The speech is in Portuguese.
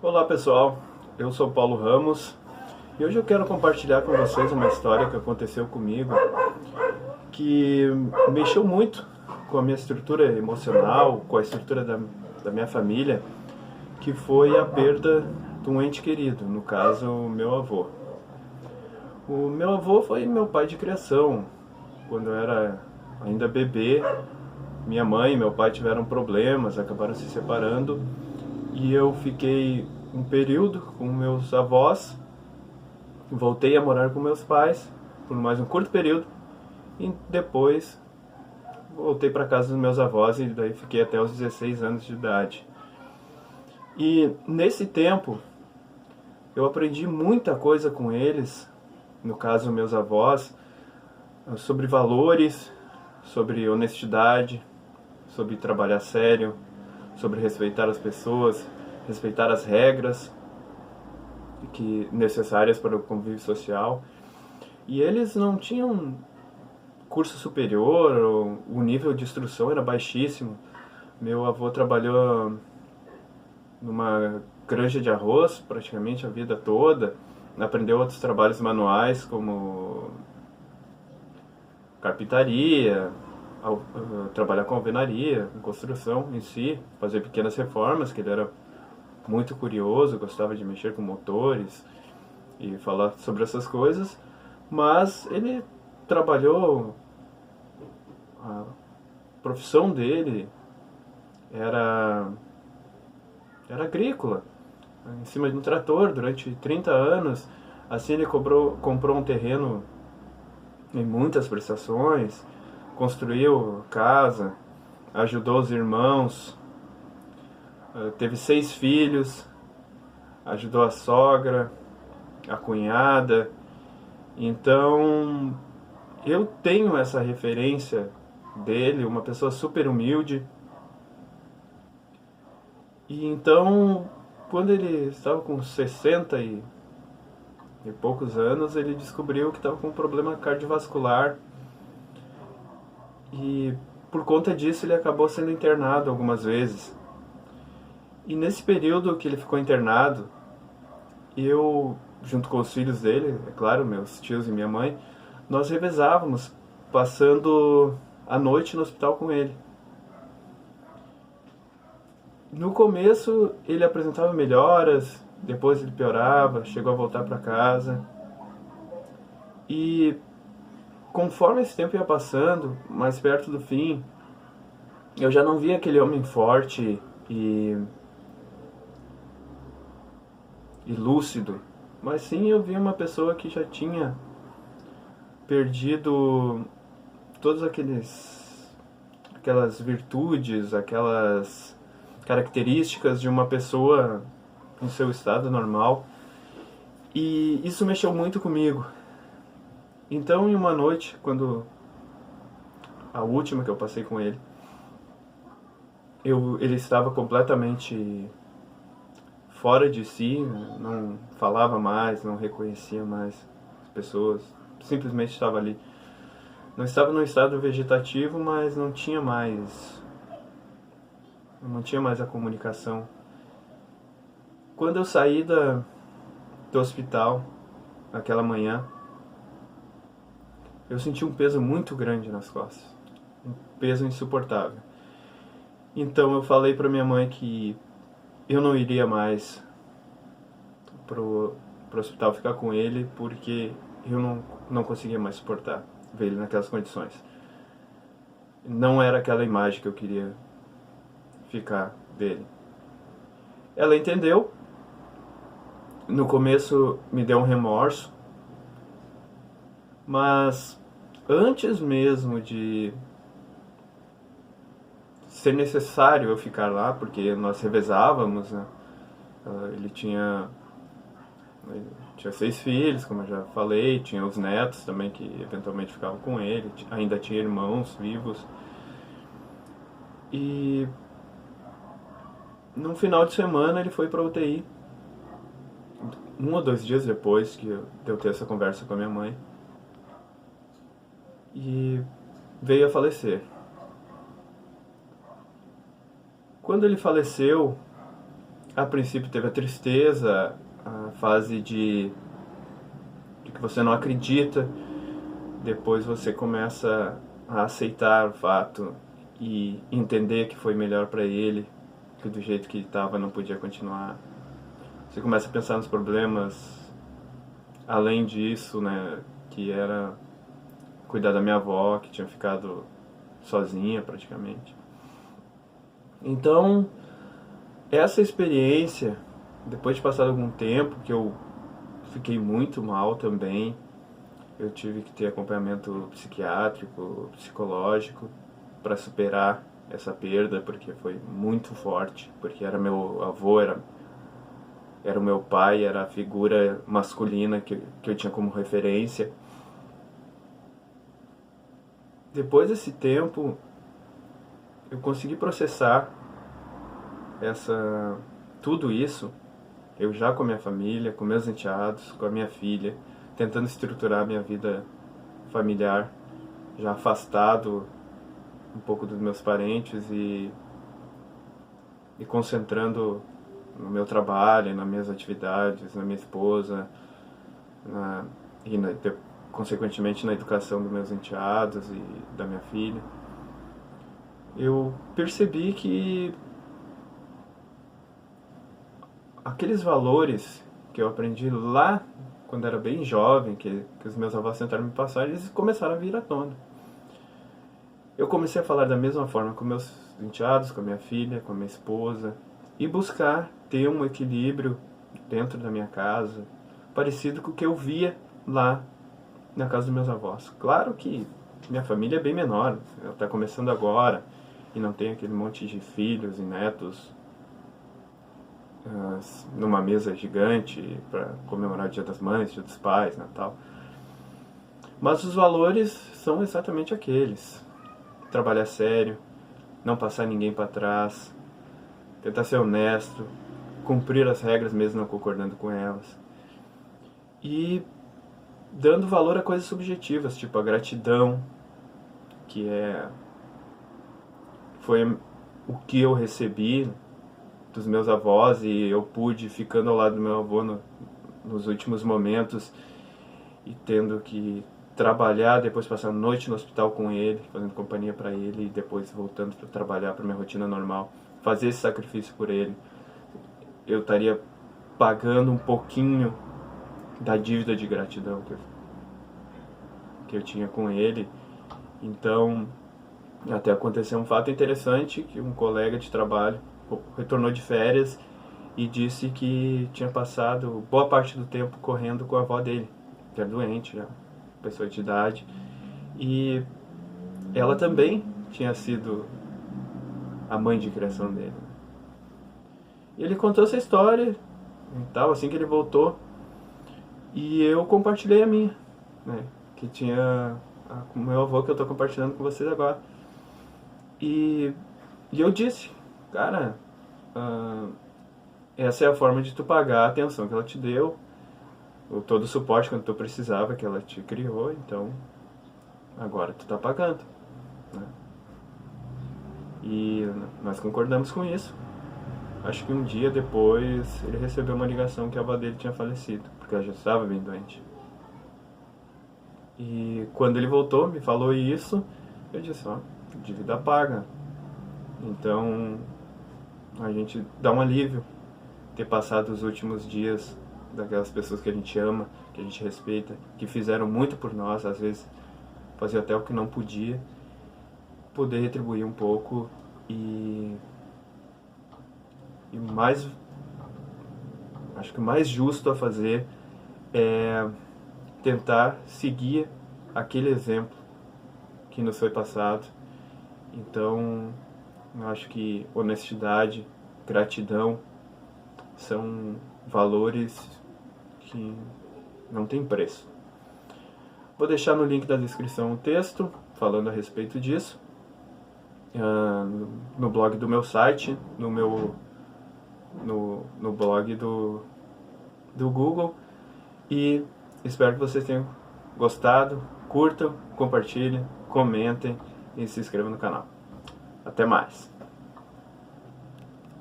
Olá pessoal, eu sou Paulo Ramos e hoje eu quero compartilhar com vocês uma história que aconteceu comigo que mexeu muito com a minha estrutura emocional, com a estrutura da minha família, que foi a perda de um ente querido, no caso, o meu avô. O meu avô foi meu pai de criação. Quando eu era ainda bebê, minha mãe e meu pai tiveram problemas, acabaram se separando e eu fiquei um período com meus avós, voltei a morar com meus pais por mais um curto período e depois voltei para casa dos meus avós e daí fiquei até os 16 anos de idade. E nesse tempo eu aprendi muita coisa com eles, no caso meus avós, sobre valores, sobre honestidade, sobre trabalhar sério, sobre respeitar as pessoas, respeitar as regras necessárias para o convívio social. E eles não tinham curso superior, o nível de instrução era baixíssimo. Meu avô trabalhou numa granja de arroz praticamente a vida toda, aprendeu outros trabalhos manuais como carpintaria, trabalhar com alvenaria, com construção em si, fazer pequenas reformas, que ele era muito curioso, gostava de mexer com motores e falar sobre essas coisas, mas ele trabalhou, a profissão dele era agrícola, em cima de um trator durante 30 anos. Assim ele comprou um terreno em muitas prestações, construiu casa, ajudou os irmãos, teve 6 filhos, ajudou a sogra, a cunhada. Então eu tenho essa referência dele, uma pessoa super humilde. E então, quando ele estava com 60 e poucos anos, ele descobriu que estava com um problema cardiovascular. E por conta disso ele acabou sendo internado algumas vezes. E nesse período que ele ficou internado, eu, junto com os filhos dele, é claro, meus tios e minha mãe, nós revezávamos, passando a noite no hospital com ele. No começo ele apresentava melhoras, depois ele piorava, chegou a voltar para casa. E conforme esse tempo ia passando, mais perto do fim, eu já não via aquele homem forte e lúcido, mas sim eu via uma pessoa que já tinha perdido todas aquelas virtudes, aquelas características de uma pessoa em seu estado normal. E isso mexeu muito comigo. Então, em uma noite, quando a última que eu passei com ele, ele estava completamente fora de si, não falava mais, não reconhecia mais as pessoas, simplesmente estava ali. Não estava no estado vegetativo, mas não tinha mais a comunicação. Quando eu saí do hospital, naquela manhã, eu senti um peso muito grande nas costas, um peso insuportável. Então eu falei para minha mãe que eu não iria mais pro hospital ficar com ele, porque eu não conseguia mais suportar ver ele naquelas condições. Não era aquela imagem que eu queria ficar dele. Ela entendeu. No começo me deu um remorso, mas antes mesmo de ser necessário eu ficar lá, porque nós revezávamos, né? Ele tinha 6 filhos, como eu já falei, tinha os netos também que eventualmente ficavam com ele, ainda tinha irmãos vivos. E no final de semana ele foi para a UTI, 1 ou 2 dias depois de eu ter essa conversa com a minha mãe, e veio a falecer. Quando ele faleceu, A princípio teve a tristeza, a fase de que você não acredita, depois você começa a aceitar o fato e entender que foi melhor para ele, que do jeito que estava não podia continuar. Você começa a pensar nos problemas além disso, né, que era cuidar da minha avó, que tinha ficado sozinha praticamente. Então, essa experiência, depois de passar algum tempo, que eu fiquei muito mal também, eu tive que ter acompanhamento psiquiátrico, psicológico, para superar essa perda, porque foi muito forte, porque era meu avô, era o meu pai, era a figura masculina que eu tinha como referência. Depois desse tempo, eu consegui processar tudo isso, eu já com a minha família, com meus enteados, com a minha filha, tentando estruturar a minha vida familiar, já afastado um pouco dos meus parentes e concentrando no meu trabalho, nas minhas atividades, na minha esposa, consequentemente na educação dos meus enteados e da minha filha. Eu percebi que aqueles valores que eu aprendi lá quando era bem jovem, que os meus avós tentaram me passar, eles começaram a vir à tona. Eu comecei a falar da mesma forma com meus enteados, com a minha filha, com a minha esposa, e buscar ter um equilíbrio dentro da minha casa, parecido com o que eu via lá na casa dos meus avós. Claro que minha família é bem menor, ela está começando agora, e não tem aquele monte de filhos e netos numa mesa gigante para comemorar o Dia das Mães, Dia dos Pais, Natal. Mas os valores são exatamente aqueles: trabalhar sério, não passar ninguém para trás, tentar ser honesto, cumprir as regras mesmo não concordando com elas, e dando valor a coisas subjetivas, tipo a gratidão, que foi o que eu recebi dos meus avós, e eu pude, ficando ao lado do meu avô nos últimos momentos e tendo que trabalhar, depois passar a noite no hospital com ele, fazendo companhia para ele, e depois voltando para trabalhar, para minha rotina normal, fazer esse sacrifício por ele, eu estaria pagando um pouquinho da dívida de gratidão que eu tinha com ele. Então, até aconteceu um fato interessante, que um colega de trabalho retornou de férias e disse que tinha passado boa parte do tempo correndo com a avó dele, que era doente, já pessoa de idade, e ela também tinha sido a mãe de criação dele. E ele contou essa história e tal, assim que ele voltou, e eu compartilhei a minha, né, que tinha com o meu avô, que eu estou compartilhando com vocês agora. E eu disse: cara, essa é a forma de tu pagar a atenção que ela te deu, todo o suporte quando tu precisava, que ela te criou, então agora tu tá pagando, né? E nós concordamos com isso. Acho que um dia depois ele recebeu uma ligação que a avó dele tinha falecido, porque ela já estava bem doente. E quando ele voltou, me falou isso, eu disse: dívida paga. Então a gente dá um alívio ter passado os últimos dias daquelas pessoas que a gente ama, que a gente respeita, que fizeram muito por nós, às vezes fazia até o que não podia, poder retribuir um pouco e mais, acho que o mais justo a fazer é tentar seguir aquele exemplo que nos foi passado. Então, eu acho que honestidade, gratidão são valores que não tem preço. Vou deixar no link da descrição um texto falando a respeito disso, no blog do meu site, no blog do Google, e espero que vocês tenham gostado. Curtam, compartilhem, comentem e se inscrevam no canal. Até mais!